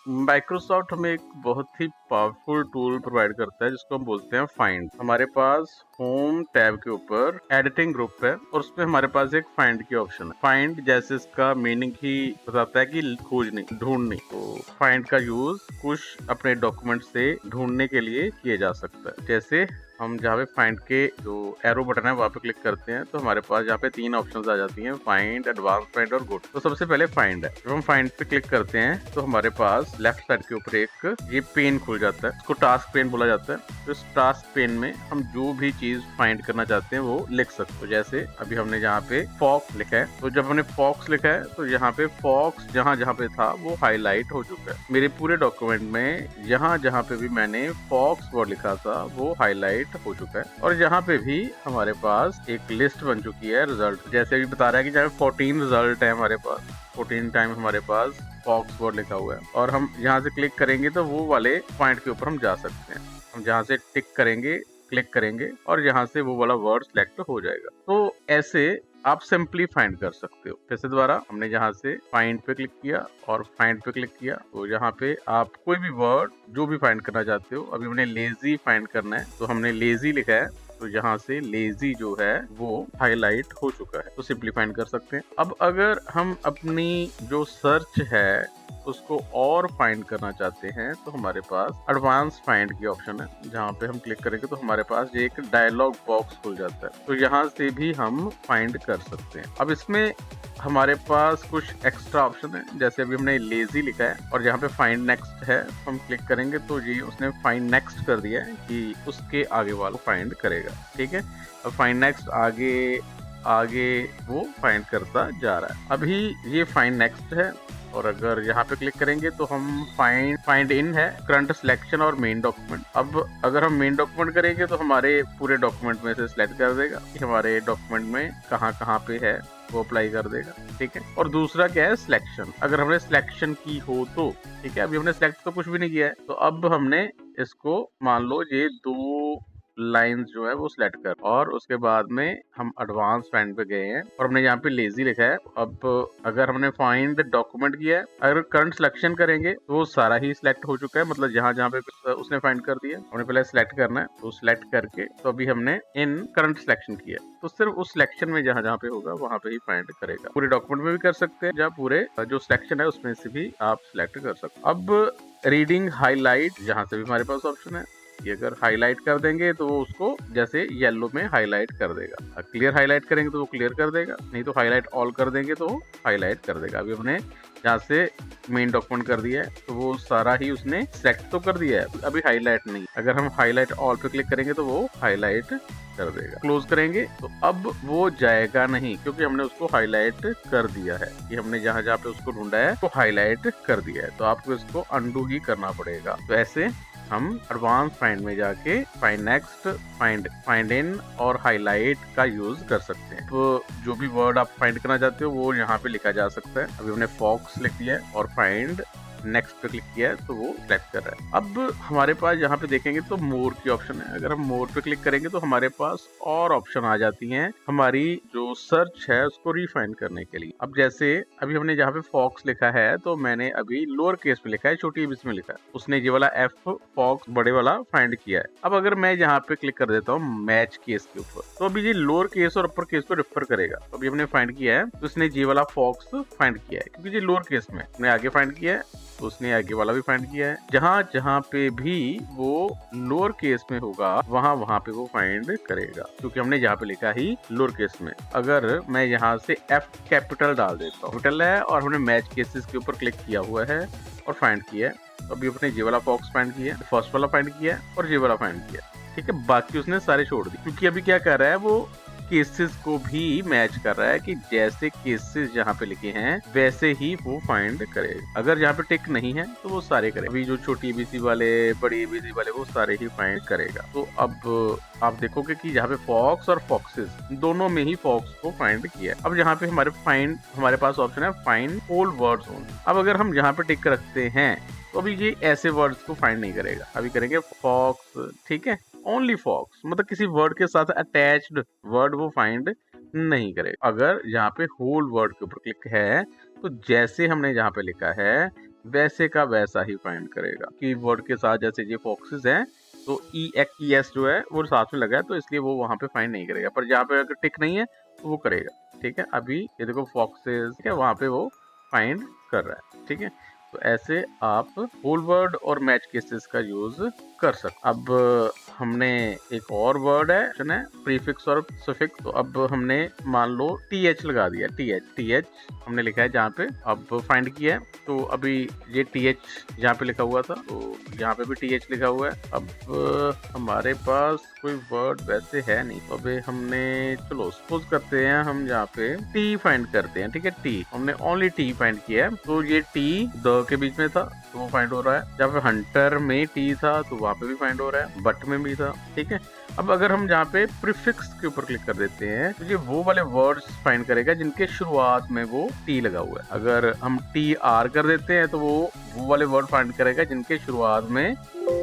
Microsoft हमें एक बहुत ही पावरफुल टूल प्रोवाइड करता है जिसको हम बोलते हैं फाइंड। हमारे पास होम टैब के ऊपर एडिटिंग ग्रुप है और उसमें हमारे पास एक फाइंड की ऑप्शन है। फाइंड जैसे इसका मीनिंग ही बताता है कि खोजने, ढूंढने। तो फाइंड का यूज कुछ अपने डॉक्यूमेंट से ढूंढने के लिए किया जा सकता है। जैसे हम जहाँ पे फाइंड के जो एरो बटन है वहाँ पे क्लिक करते हैं तो हमारे पास यहाँ पे 3 ऑप्शंस आ जाती हैं, फाइंड, एडवांस फाइंड और गुड। तो सबसे पहले फाइंड है। जब हम फाइंड पे क्लिक करते हैं तो हमारे पास लेफ्ट साइड के ऊपर एक ये पेन खुल जाता है, इसको टास्क पेन बोला जाता है। तो इस टास्क पेन में हम जो भी चीज फाइंड करना चाहते हैं वो लिख सकते हैं। तो जैसे अभी हमने यहाँ पे फॉक्स लिखा है, तो जब हमने फॉक्स लिखा है तो यहाँ पे फॉक्स जहाँ जहाँ पे था वो हाईलाइट हो चुका है। मेरे पूरे डॉक्यूमेंट में जहाँ जहाँ पे भी मैंने फॉक्स वर्ड लिखा था वो हाईलाइट हो चुका है। और यहाँ पे भी हमारे पास एक लिस्ट बन चुकी है रिजल्ट। जैसे अभी बता रहा है कि जहाँ 14 रिजल्ट है हमारे पास, 14 टाइम हमारे पास फॉक्स वर्ड लिखा हुआ है। और हम यहाँ से क्लिक करेंगे तो वो वाले पॉइंट के ऊपर हम जा सकते हैं। हम जहाँ से टिक करेंगे, क्लिक करेंगे और यहाँ से वो वाला वर्ड सिलेक्ट हो जाएगा। तो ऐसे आप सिंपली फाइंड कर सकते हो। जैसे द्वारा हमने यहाँ से फाइंड पे क्लिक किया और फाइंड पे क्लिक किया तो यहाँ पे आप कोई भी वर्ड जो भी फाइंड करना चाहते हो, अभी हमने लेजी फाइंड करना है तो हमने लेजी लिखा है तो यहाँ से लेजी जो है वो हाईलाइट हो चुका है। तो सिंपली फाइंड कर सकते हैं। अब अगर हम अपनी जो सर्च है उसको और फाइंड करना चाहते हैं तो हमारे पास एडवांस फाइंड की ऑप्शन है। जहाँ पे हम क्लिक करेंगे तो हमारे पास ये एक डायलॉग बॉक्स खुल जाता है। तो यहाँ से भी हम फाइंड कर सकते हैं। अब इसमें हमारे पास कुछ एक्स्ट्रा ऑप्शन है। जैसे अभी हमने लेजी लिखा है और यहाँ पे फाइंड नेक्स्ट है, हम क्लिक करेंगे तो ये उसने फाइंड नेक्स्ट कर दिया है कि उसके आगे वाला फाइंड करेगा। ठीक है, अब फाइंड नेक्स्ट आगे आगे वो फाइंड करता जा रहा है। अभी ये फाइंड नेक्स्ट है और अगर यहाँ पे क्लिक करेंगे तो हम फाइंड इन है, करंट सिलेक्शन और मेन डॉक्यूमेंट। अब अगर हम मेन डॉक्यूमेंट करेंगे तो हमारे पूरे डॉक्यूमेंट में से सिलेक्ट कर देगा कि हमारे डॉक्यूमेंट में कहाँ कहाँ पे है, वो अप्लाई कर देगा। ठीक है, और दूसरा क्या है, सिलेक्शन। अगर हमने सिलेक्शन की हो तो ठीक है, अभी हमने सिलेक्ट तो कुछ भी नहीं किया है तो अब हमने इसको मान लो ये 2 लाइंस जो है वो सिलेक्ट कर और उसके बाद में हम एडवांस फाइंड पे गए हैं और हमने यहाँ पे लेजी लिखा है। अब अगर हमने फाइंड डॉक्यूमेंट किया है, अगर करंट सिलेक्शन करेंगे तो वो सारा ही सिलेक्ट हो चुका है, मतलब जहाँ जहाँ पे उसने फाइंड कर दिया। हमने पहले सिलेक्ट करना है तो सिलेक्ट करके तो अभी हमने इन करंट सिलेक्शन किया तो सिर्फ उस सिलेक्शन में जहाँ जहाँ पे होगा वहाँ पे ही फाइंड करेगा। पूरे डॉक्यूमेंट में भी कर सकते हैं, जहाँ पूरे जो सिलेक्शन है उसमें से भी आप सिलेक्ट कर सकते हैं। अब रीडिंग हाईलाइट, यहाँ से भी हमारे पास ऑप्शन है कि अगर हाईलाइट कर देंगे तो वो उसको जैसे येलो में हाईलाइट कर देगा। क्लियर हाईलाइट करेंगे तो वो क्लियर कर देगा, नहीं तो हाईलाइट ऑल कर देंगे तो हाईलाइट कर देगा। अभी हमने यहाँ से मेन डॉक्यूमेंट कर दिया है तो वो सारा ही उसने सेलेक्ट तो कर दिया है, अभी हाईलाइट नहीं। अगर हम हाईलाइट ऑल पे क्लिक करेंगे तो वो हाईलाइट कर देगा। क्लोज करेंगे तो अब वो जाएगा नहीं क्योंकि हमने उसको हाईलाइट कर दिया है कि हमने जहाँ जहाँ पे उसको ढूंढा है तो हाईलाइट कर दिया है। तो आपको इसको अनडू ही करना पड़ेगा। तो ऐसे हम एडवांस फाइंड में जाके फाइंड नेक्स्ट, फाइंड इन और हाईलाइट का यूज कर सकते हैं। तो जो भी वर्ड आप फाइंड करना चाहते हो वो यहाँ पे लिखा जा सकता है। अभी हमने फॉक्स लिख दिया है और फाइंड नेक्स्ट पे क्लिक किया है तो वो सिलेक्ट कर रहा है। अब हमारे पास यहाँ पे देखेंगे तो मोर की ऑप्शन है। अगर हम मोर पे क्लिक करेंगे तो हमारे पास और ऑप्शन आ जाती हैं हमारी जो सर्च है उसको रिफाइन करने के लिए। अब जैसे अभी हमने जहाँ पे फॉक्स लिखा है तो मैंने अभी लोअर केस में लिखा है, छोटी एबीसी में लिखा है, उसने ये वाला एफ फॉक्स बड़े वाला फाइंड किया है। अब अगर मैं यहाँ पे क्लिक कर देता हूँ मैच केस के ऊपर तो अभी ये लोअर केस और अपर केस को रेफर करेगा। तो अभी हमने फाइंड किया है तो उसने ये वाला फॉक्स फाइंड किया है क्योंकि ये लोअर केस में हमने आगे फाइंड किया है तो उसने आगे वाला भी फाइंड किया है। जहां जहां पे भी वो लोअर केस में होगा वहां वहां पे वो फाइंड करेगा क्योंकि हमने यहाँ पे लिखा ही लोअर केस में। अगर मैं यहाँ से एफ कैपिटल डाल देता हूँ, कैपिटल है और हमने मैच केसेस के ऊपर क्लिक किया हुआ है और फाइंड किया है। तो अभी अपने ये वाला फॉक्स फाइंड किया, फर्स्ट वाला फाइंड किया और ये वाला फाइंड किया। ठीक है, बाकी उसने सारे छोड़ दिए क्योंकि अभी क्या कर रहा है वो केसेस को भी मैच कर रहा है कि जैसे केसेस जहाँ पे लिखे हैं वैसे ही वो फाइंड करेगा। अगर यहाँ पे टिक नहीं है तो वो सारे करेगा। अभी जो छोटी एबीसी वाले, बड़ी एबीसी वाले वो सारे ही फाइंड करेगा। तो अब आप देखोगे कि यहाँ पे फॉक्स और फॉक्सेस दोनों में ही फॉक्स को फाइंड किया। अब यहाँ पे हमारे पास ऑप्शन है फाइंड ऑल वर्ड्स ओनली। अब अगर हम यहाँ पे टिक रखते हैं तो अभी ये ऐसे वर्ड्स को फाइंड नहीं करेगा। अभी करेंगे फॉक्स, ठीक है, ओनली फॉक्स, मतलब किसी वर्ड के साथ अटैच्ड वर्ड वो फाइंड नहीं करेगा। अगर यहाँ पे होल वर्ड के ऊपर क्लिक है तो जैसे हमने यहाँ पे लिखा है वैसे का वैसा ही फाइंड करेगा। कीवर्ड के साथ जैसे ये फॉक्सेस हैं तो EX जो है वो साथ में लगा है तो इसलिए वो वहां पे फाइंड नहीं करेगा, पर जहाँ पे अगर टिक नहीं है तो वो करेगा। ठीक है, अभी ये देखो फॉक्सेस, ठीक है, वहां पे वो फाइंड कर रहा है। ठीक है, तो ऐसे आप होल वर्ड और मैच केसेस का यूज कर सकते। अब हमने एक और वर्ड है प्रीफिक्स और सफिक्स। तो अब हमने मान लो TH लगा दिया, TH हमने लिखा है जहाँ पे, अब फाइंड किया है तो अभी ये TH जहाँ पे लिखा हुआ था तो यहाँ पे भी TH लिखा हुआ है। अब हमारे पास कोई वर्ड वैसे है नहीं, तो अभी हमने, चलो सपोज करते हैं हम यहाँ पे T फाइंड करते हैं। ठीक है, T हमने ओनली T फाइंड किया है, तो ये T द के बीच में था तो वो फाइंड हो रहा है। जहाँ पे हंटर में T था तो वहाँ पे भी फाइंड हो रहा है, बट में भी था। ठीक है, अब अगर हम जहाँ पे प्रीफिक्स के ऊपर क्लिक कर देते हैं तो ये वो वाले वर्ड्स फाइंड करेगा जिनके शुरुआत में वो T लगा हुआ है। अगर हम TR कर देते हैं तो वो वाले वर्ड फाइंड करेगा जिनके शुरुआत में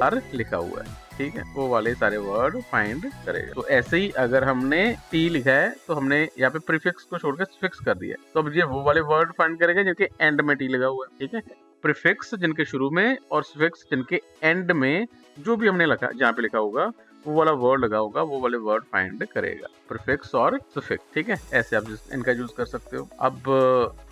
R लिखा हुआ है। ठीक है, वो वाले सारे वर्ड फाइंड करेगा। तो ऐसे ही अगर हमने T लिखा है तो हमने यहाँ पे प्रीफिक्स को छोड़कर फिक्स कर दिया, तो अब ये वो वाले वर्ड फाइंड करेगा जिनके एंड में T लगा हुआ है। ठीक है, प्रीफिक्स जिनके शुरू में और सफिक्स जिनके एंड में, जो भी हमने लिखा जहाँ पे लिखा होगा वो वाला वर्ड लगा होगा, वो वाले वर्ड फाइंड करेगा, प्रीफिक्स और सफिक्स। ठीक है, ऐसे आप इनका यूज कर सकते हो। अब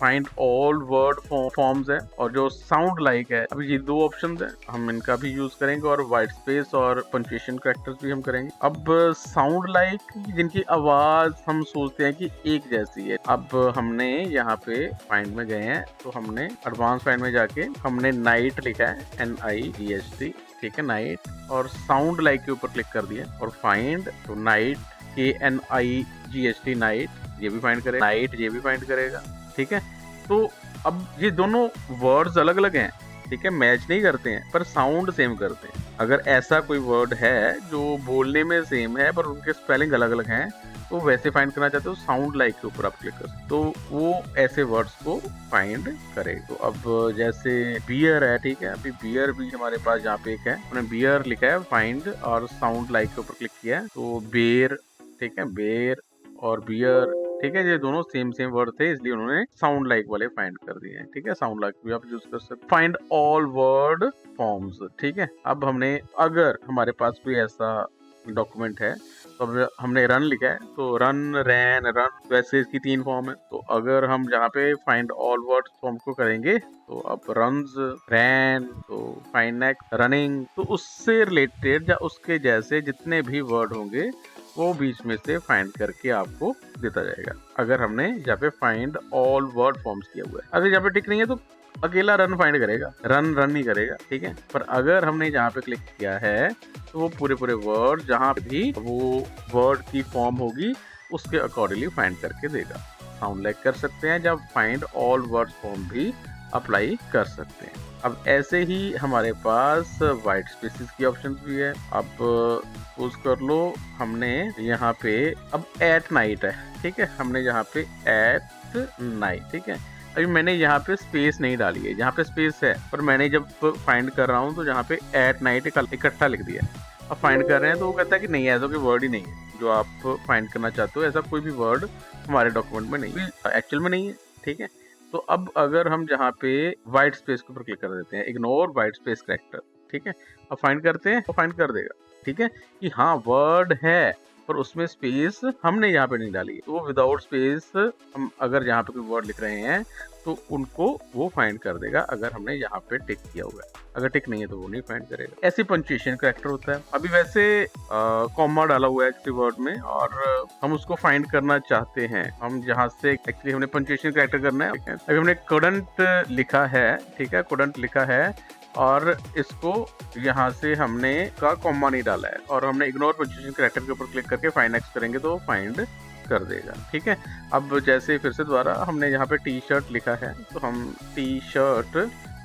फाइंड ऑल वर्ड फॉर्म्स है और जो साउंड लाइक है, अभी ये दो ऑप्शन है, हम इनका भी यूज करेंगे और व्हाइट स्पेस और पंक्चुएशन कैरेक्टर्स भी हम करेंगे। अब साउंड लाइक जिनकी आवाज हम सोचते हैं कि एक जैसी है, अब हमने यहाँ पे फाइंड में गए हैं तो हमने एडवांस फाइंड में जाके हमने नाइट लिखा है NIGHT। ठीक है, नाइट, और साउंड लाइक के ऊपर क्लिक कर दिया और फाइंड, तो नाइट KNIGHT नाइट, ये भी फाइंड करेगा, नाइट ये भी फाइंड करेगा। ठीक है, तो अब ये दोनों वर्ड्स अलग अलग हैं, ठीक है, मैच नहीं करते हैं पर साउंड सेम करते हैं। अगर ऐसा कोई वर्ड है जो बोलने में सेम है पर उनके स्पेलिंग अलग अलग हैं, तो वैसे फाइंड करना चाहते हो साउंड लाइक के ऊपर आप क्लिक कर, तो वो ऐसे वर्ड्स को फाइंड करेगा। तो अब जैसे बियर है, ठीक है, अभी बियर भी हमारे पास यहाँ पे एक है, हमने बियर लिखा है फाइंड और साउंड लाइक के ऊपर क्लिक किया है तो बेर, ठीक है, बेर और बियर, ठीक है, ये दोनों सेम वर्ड थे इसलिए उन्होंने साउंड लाइक वाले फाइंड कर दिए हैं। ठीक है, साउंड लाइक भी आप यूज कर सकते। फाइंड ऑल वर्ड फॉर्म्स, ठीक है, अब हमने, अगर हमारे पास कोई ऐसा डॉक्यूमेंट है तो अब हमने रन लिखा है तो रन, रैन, रन, वैसे इसकी 3 फॉर्म है। तो अगर हम जहाँ पे फाइंड ऑल वर्ड फॉर्म को करेंगे तो अब रन्स, रैन, तो फाइंड नेक्स्ट, रनिंग, तो उससे रिलेटेड या उसके जैसे जितने भी वर्ड होंगे वो बीच में से फाइंड करके आपको देता जाएगा। अगर हमने यहाँ पे फाइंड ऑल वर्ड फॉर्म्स किया हुआ है, अगर यहाँ पे टिक नहीं है तो अकेला रन फाइंड करेगा, रन नहीं करेगा। ठीक है, पर अगर हमने जहाँ पे क्लिक किया है तो वो पूरे वर्ड जहाँ भी वो वर्ड की फॉर्म होगी उसके अकॉर्डिंगली फाइंड करके देगा। साउंड लाइक कर सकते हैं जब फाइंड ऑल वर्ड फॉर्म भी अप्लाई कर सकते हैं। अब ऐसे ही हमारे पास व्हाइट स्पेसेस की ऑप्शन भी है। अब यूज कर लो, हमने यहाँ पे अब एट नाइट है, ठीक है, हमने यहाँ पे एट नाइट, ठीक है, अभी मैंने यहाँ पे स्पेस नहीं डाली है, यहाँ पे स्पेस है पर मैंने जब फाइंड कर रहा हूँ तो यहाँ पे एट नाइट इकट्ठा लिख दिया। अब फाइंड कर रहे हैं तो वो कहता है कि नहीं, ऐसा कोई वर्ड ही नहीं है जो आप फाइंड करना चाहते हो, ऐसा कोई भी वर्ड हमारे डॉक्यूमेंट में नहीं, एक्चुअल में नहीं है। ठीक है, तो अब अगर हम जहाँ पे व्हाइट स्पेस के ऊपर क्लिक कर देते हैं, इग्नोर व्हाइट स्पेस कैरेक्टर, ठीक है, अब फाइंड करते हैं तो फाइंड कर देगा, ठीक है, कि हाँ वर्ड है पर उसमें स्पेस हमने यहाँ पे नहीं डाली है, तो वो विदाउट स्पेस हम अगर यहाँ पे कोई वर्ड लिख रहे हैं तो उनको वो फाइंड कर देगा अगर हमने यहाँ पे टिक किया हुआ है, अगर टिक नहीं है तो वो नहीं फाइंड करेगा। ऐसे पंक्चुएशन कैरेक्टर होता है। अभी वैसे कॉमा डाला हुआ है किसी वर्ड में और हम उसको फाइंड करना चाहते हैं, हम जहाँ से एक्चुअली हमने पंक्चुएशन कैरेक्टर करना है। अभी हमने couldn't लिखा है, ठीक है, couldn't लिखा है और इसको यहाँ से हमने का कॉमा नहीं डाला है और हमने इग्नोर पंक्चुएशन कैरेक्टर के ऊपर क्लिक करके फाइंड नेक्स्ट करेंगे तो फाइंड कर देगा। ठीक है, अब जैसे फिर से दोबारा हमने यहाँ पे टी शर्ट लिखा है तो हम टी शर्ट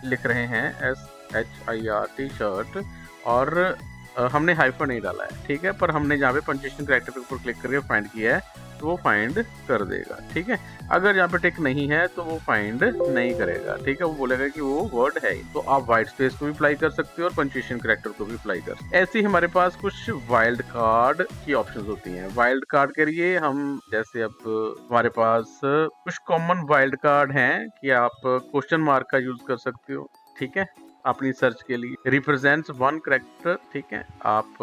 लिख रहे हैं, SHIRT शर्ट, और हमने हाइफन नहीं डाला है, ठीक है, पर हमने जहाँ पे पंक्चुएशन कैरेक्टर के ऊपर क्लिक करके फाइंड किया है तो वो फाइंड कर देगा। ठीक है, अगर यहाँ पे टिक नहीं है तो वो फाइंड नहीं करेगा। ठीक है, वो बोलेगा कि वो वर्ड है ही। तो आप व्हाइट स्पेस को भी अप्लाई कर सकते हो और पंक्चुएशन कैरेक्टर को भी अप्लाई कर सकते हो। ऐसे ही हमारे पास कुछ वाइल्ड कार्ड की ऑप्शंस होती हैं। वाइल्ड कार्ड के लिए हम जैसे अब हमारे पास कुछ कॉमन वाइल्ड कार्ड हैं कि आप क्वेश्चन मार्क का यूज कर सकते हो, ठीक है, अपनी सर्च के लिए। रिप्रेजेंट्स वन करेक्टर, ठीक है, आप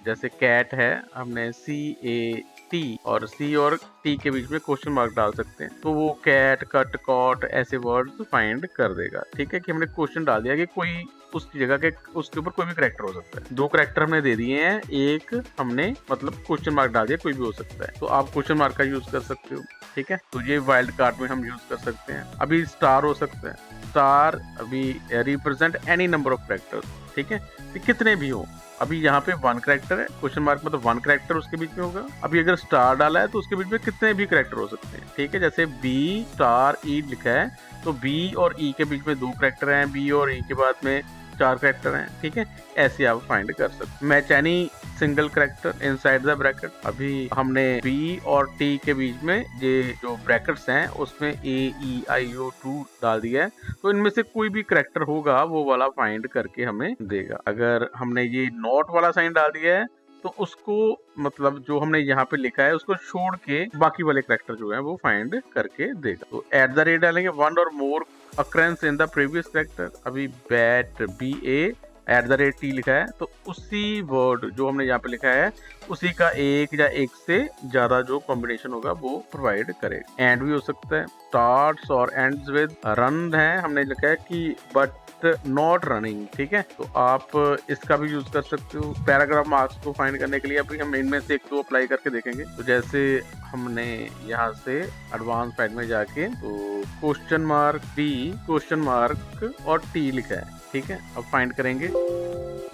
जैसे कैट है, हमने CAT और C और T के बीच में क्वेश्चन मार्क डाल सकते हैं, तो वो कैट, कट, कॉट ऐसे वर्ड्स फाइंड कर देगा। ठीक है, कि हमने क्वेश्चन डाल दिया कि कोई उसकी जगह के उसके ऊपर कोई भी करेक्टर हो सकता है। 2 करेक्टर हमने दे दिए हैं, एक हमने मतलब क्वेश्चन मार्क डाल दिया, कोई भी हो सकता है, तो आप क्वेश्चन मार्क का यूज कर सकते हो। ठीक है, तो ये वाइल्ड कार्ड में हम यूज कर सकते हैं। अभी स्टार हो सकता है, स्टार अभी represent any number of characters, ठीक है, तो कितने भी हो। अभी यहाँ पे 1 करेक्टर है, क्वेश्चन मार्क मतलब 1 करेक्टर उसके बीच में होगा। अभी अगर स्टार डाला है तो उसके बीच में कितने भी करेक्टर हो सकते हैं। ठीक है, जैसे B स्टार E लिखा है, तो B और E के बीच में 2 करेक्टर हैं, B और E के बाद में 4 करेक्टर हैं। ठीक है, ऐसे आप फाइंड कर सकते। Match any single character inside the bracket. अभी हमने B और T के बीच में ये जो ब्रैकेट्स हैं उसमें AEIO2 डाल दिया है, तो इनमें से कोई भी करेक्टर होगा वो वाला फाइंड करके हमें देगा। अगर हमने ये नॉट वाला साइन डाल दिया है तो उसको मतलब जो हमने यहाँ पे लिखा है उसको छोड़ के बाकी वाले करेक्टर जो है वो फाइंड करके देगा। तो एट द रेट डालेंगे 1 और मोर occurrence in the previous character। अभी बैट BA @T लिखा है, तो उसी वर्ड जो हमने यहाँ पे लिखा है उसी का एक या एक से ज्यादा जो कॉम्बिनेशन होगा वो प्रोवाइड करेगा। एंड भी हो सकता है, स्टार्ट्स और एंड्स विद रन है, हमने लिखा है कि बट नॉट रनिंग। ठीक है, तो आप इसका भी यूज कर सकते हो पैराग्राफ मार्क्स को फाइंड करने के लिए। अभी हम इनमें से एक दो अप्लाई करके देखेंगे। तो जैसे हमने यहाँ से एडवांस फाइल में जाके तो question mark B question mark और T लिखा है। ठीक है, अब फाइंड करेंगे,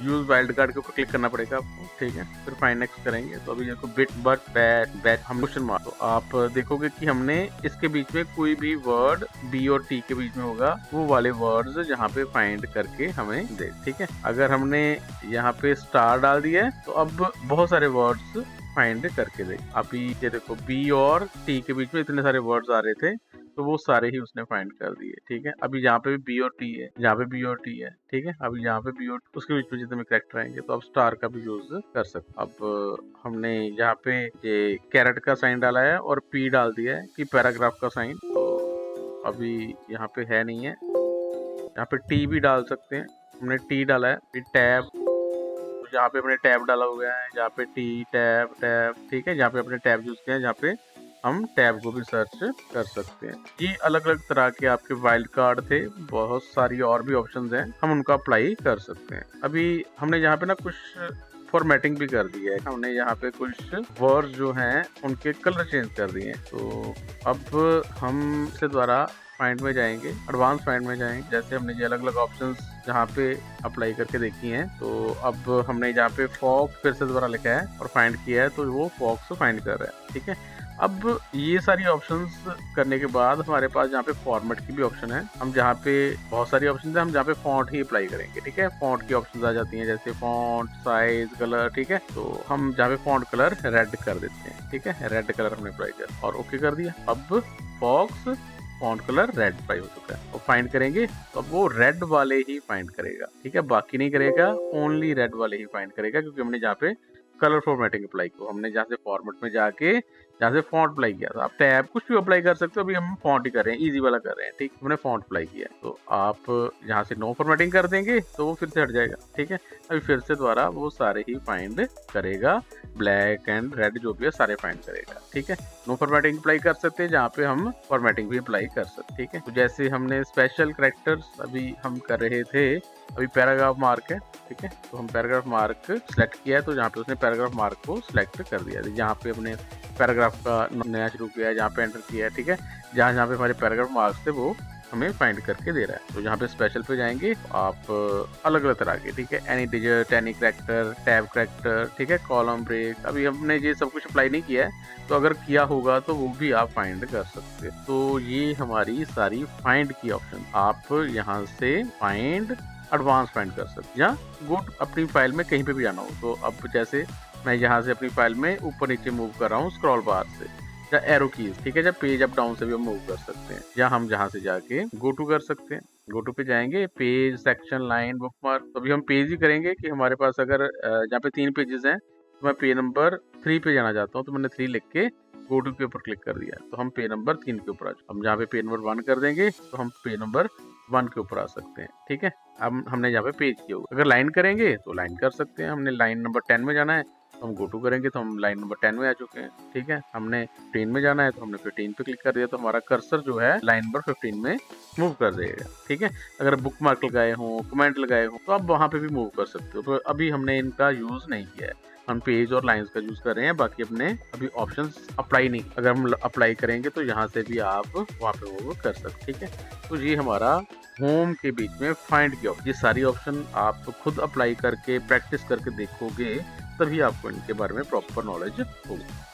यूज वाइल्ड कार्ड के ऊपर क्लिक करना पड़ेगा आपको। ठीक है, फिर फाइंड नेक्स्ट करेंगे, तो अभी देखो बिट बट बैट बैट हम क्वेश्चन मार्क, तो आप देखोगे कि हमने इसके बीच में कोई भी वर्ड B और T के बीच में होगा वो वाले वर्ड्स यहाँ पे फाइंड करके हमें दे। ठीक है, अगर हमने यहाँ पे स्टार डाल दिया है तो अब बहुत सारे वर्ड्स फाइंड करके दे। अभी ये देखो B और T के बीच में इतने सारे वर्ड्स आ रहे थे, तो वो सारे ही उसने फाइंड कर दिए। ठीक है, अभी यहाँ पे भी B और T है, यहाँ पे B और T है। ठीक है, अभी यहाँ पे B और उसके बीच में जितने करेक्टर आएंगे तो अब स्टार का भी यूज कर सकते। अब हमने यहाँ पे ये कैरेट का साइन डाला है और P डाल दिया है कि पैराग्राफ का साइन, तो अभी यहाँ पे है नहीं है। यहाँ पे T भी डाल सकते हैं, हमने T डाला है। फिर टैब, जहाँ पे अपने टैब डाला हुआ है, जहाँ पे T टैब टैब। ठीक है, जहाँ पे अपने टैब यूज किया है, जहाँ पे हम टैब को भी सर्च कर सकते हैं। ये अलग अलग तरह के आपके वाइल्ड कार्ड थे, बहुत सारी और भी ऑप्शंस हैं, हम उनका अप्लाई कर सकते हैं। अभी हमने यहाँ पे ना कुछ फॉर्मेटिंग भी कर दी है, हमने यहाँ पे कुछ वर्ड्स जो हैं उनके कलर चेंज कर दिए हैं। तो अब हम इसके द्वारा फाइंड में जाएंगे, एडवांस फाइंड में जाएंगे। जैसे हमने ये अलग अलग ऑप्शंस जहाँ पे अप्लाई करके देखी हैं, तो अब हमने जहाँ पे फॉक्स फिर से दोबारा लिखा है और फाइंड किया है, तो वो फॉक्स फाइंड कर रहा है। ठीक है, अब ये सारी ऑप्शंस करने के बाद हमारे पास यहाँ पे फॉर्मेट की भी ऑप्शन है। हम जहाँ पे बहुत सारी ऑप्शन है, हम जहाँ पे फॉन्ट ही अप्लाई करेंगे। ठीक है, फॉन्ट की ऑप्शन आ जाती हैं, जैसे फॉन्ट साइज कलर। ठीक है, तो हम जहाँ पे फॉन्ट कलर रेड कर देते हैं। ठीक है, रेड कलर हमने अप्लाई किया और ओके कर दिया। अब fox font colour red apply हो चुका है, और फाइंड करेंगे तो अब वो रेड वाले ही फाइंड करेगा। ठीक है, बाकी नहीं करेगा, ओनली रेड वाले ही फाइंड करेगा, क्योंकि हमने जहाँ पे कलर फॉर्मेटिंग अप्लाई को हमने जहाँ से फॉर्मेट में जाके जहाँ से फॉन्ट अप्लाई किया था। आप टैब कुछ भी अप्लाई कर सकते हो, अभी हम फॉन्ट ही कर रहे हैं, इजी वाला कर रहे हैं। ठीक, हमने फॉन्ट अप्लाई किया है, तो आप यहाँ से नो फॉर्मेटिंग कर देंगे तो वो फिर से हट जाएगा। ठीक है, अभी फिर से दोबारा वो सारे ही फाइंड करेगा, ब्लैक एंड रेड जो भी है सारे फाइंड करेगा। ठीक है, नो फॉर्मेटिंग अप्लाई कर सकते हैं जहाँ पे हम फॉर्मेटिंग भी अप्लाई कर सकते। ठीक है, तो जैसे हमने स्पेशल कैरेक्टर्स अभी हम कर रहे थे, अभी पैराग्राफ मार्क है। ठीक है, तो हम पैराग्राफ मार्क सेलेक्ट किया है, तो जहाँ पे उसने पैराग्राफ मार्क को सिलेक्ट कर दिया, जहाँ पे हमने पैराग्राफ का नया शुरू किया है, जहाँ पे एंटर किया है। ठीक है, जहाँ जहाँ पे हमारे पैराग्राफ मार्क्स थे वो हमें फाइंड करके दे रहा है। तो यहाँ पे स्पेशल पे जाएंगे, आप अलग अलग तरह के, ठीक है, any digit, any character, tab character, ठीक है, कॉलम ब्रेक। अभी हमने ये सब कुछ अप्लाई नहीं किया है, तो अगर किया होगा तो वो भी आप फाइंड कर सकते हैं। तो ये हमारी सारी फाइंड की ऑप्शन, आप यहाँ से फाइंड एडवांस फाइंड कर सकते हैं, या गो अपनी फाइल में कहीं पे भी जाना हो। तो अब जैसे मैं यहाँ से अपनी फाइल में ऊपर नीचे मूव कर रहा हूँ स्क्रॉल बार से, या एरो कीज। ठीक है, या पेज अप डाउन से भी हम मूव कर सकते हैं, या हम जहाँ से जाके गो टू कर सकते हैं। गो टू पे जाएंगे, पेज, सेक्शन, लाइन, बुकमार्क। तो अभी हम पेज ही करेंगे कि हमारे पास अगर जहाँ पे 3 पेजेस हैं, तो मैं पेज नंबर 3 पे जाना चाहता हूँ, तो मैंने 3 लिख के गो टू के ऊपर क्लिक कर दिया तो हम पेज नंबर 3 के ऊपर आ जाए। हम जहाँ पे पेज नंबर 1 कर देंगे तो हम पेज नंबर 1 के ऊपर आ सकते हैं। ठीक है, अब हमने यहाँ पे पेज किया हुआ, अगर लाइन करेंगे तो लाइन कर सकते हैं। हमने लाइन नंबर 10 में जाना है तो हम गो टू करेंगे तो हम लाइन नंबर 10 में आ चुके हैं। ठीक है, हमने 15 में जाना है तो हमने 15 पे क्लिक कर दिया तो हमारा कर्सर जो है लाइन नंबर 15 में मूव कर देगा। ठीक है, अगर बुक मार्क लगाए हो, कमेंट लगाए हो तो आप वहाँ पे भी मूव कर सकते हो। तो अभी हमने इनका यूज नहीं किया है, हम पेज और लाइंस का यूज कर रहे हैं, बाकी अपने अभी ऑप्शंस अप्लाई नहीं। अगर हम अप्लाई करेंगे तो यहाँ से भी आप वहाँ पे मूव कर सकते। ठीक है, तो ये हमारा होम के बीच में फाइंड की ऑप्शन, ये सारी ऑप्शन आप खुद अप्लाई करके प्रैक्टिस करके देखोगे तभी आपको इनके बारे में प्रॉपर नॉलेज होगी।